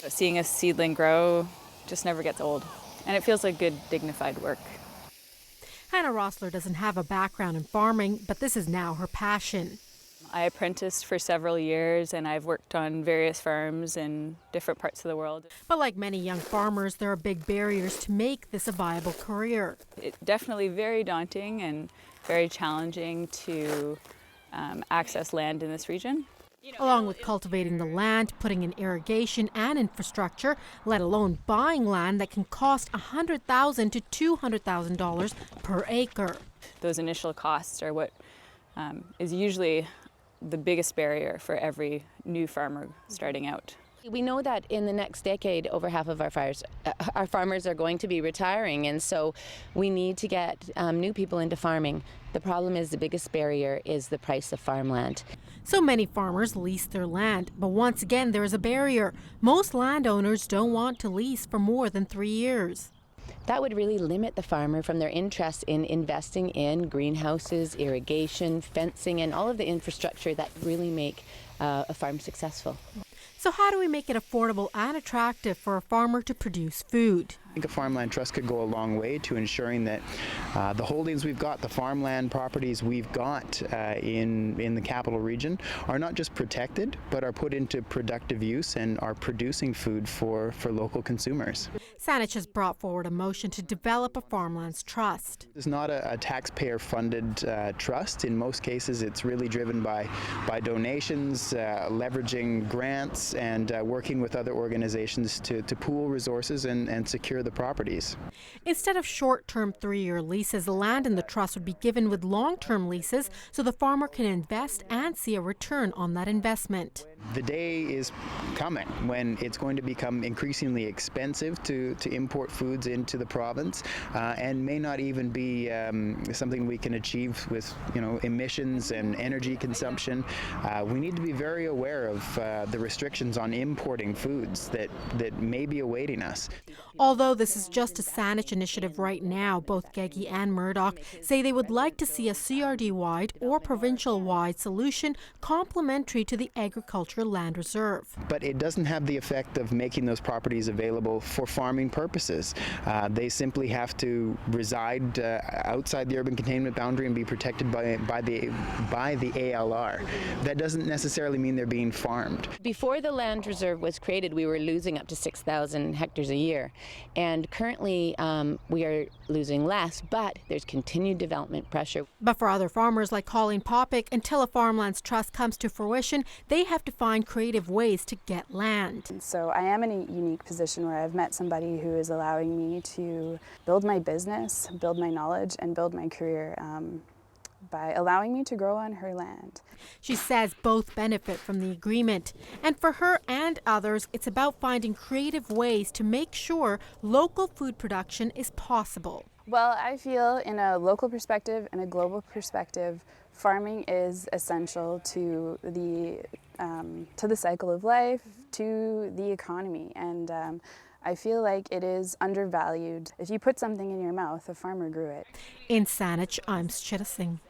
Seeing a seedling grow just never gets old, and it feels like good, dignified work. Hannah Rossler doesn't have a background in farming, but this is now her passion. I apprenticed for several years, and I've worked on various farms in different parts of the world. But like many young farmers, there are big barriers to make this a viable career. It's definitely very daunting and very challenging to access land in this region. Along with cultivating the land, putting in irrigation and infrastructure, let alone buying land that can cost $100,000 to $200,000 per acre. Those initial costs are what is usually the biggest barrier for every new farmer starting out. We know that in the next decade, over half of our farmers are going to be retiring, and so we need to get new people into farming. The problem is the biggest barrier is the price of farmland. So many farmers lease their land, but once again there is a barrier. Most landowners don't want to lease for more than 3 years. That would really limit the farmer from their interest in investing in greenhouses, irrigation, fencing, and all of the infrastructure that really make a farm successful. So how do we make it affordable and attractive for a farmer to produce food? I think a farmland trust could go a long way to ensuring that the holdings we've got, the farmland properties we've got in the capital region are not just protected, but are put into productive use and are producing food for local consumers. Saanich has brought forward a motion to develop a farmlands trust. It's not a taxpayer-funded trust. In most cases, it's really driven by donations, leveraging grants, and working with other organizations to pool resources and secure the properties. Instead of short-term 3-year leases, the land in the trust would be given with long-term leases so the farmer can invest and see a return on that investment. The day is coming when it's going to become increasingly expensive to import foods into the province, and may not even be something we can achieve with emissions and energy consumption. We need to be very aware of the restrictions on importing foods that may be awaiting us. Although this is just a Saanich initiative right now, both Geggie and Murdoch say they would like to see a CRD-wide or provincial-wide solution complementary to the agricultural land reserve. But it doesn't have the effect of making those properties available for farming purposes. They simply have to reside outside the urban containment boundary and be protected by the ALR. That doesn't necessarily mean they're being farmed. Before the land reserve was created, we were losing up to 6,000 hectares a year, and currently we are losing less, but there's continued development pressure. But for other farmers like Colleen Popick, until a farmlands trust comes to fruition, they have to find creative ways to get land. So I am in a unique position where I've met somebody who is allowing me to build my business, build my knowledge, and build my career by allowing me to grow on her land. She says both benefit from the agreement. And for her and others, it's about finding creative ways to make sure local food production is possible. Well, I feel in a local perspective and a global perspective, farming is essential to the cycle of life, to the economy, and I feel like it is undervalued. If you put something in your mouth, a farmer grew it. In Saanich, I'm Sucheta Singh.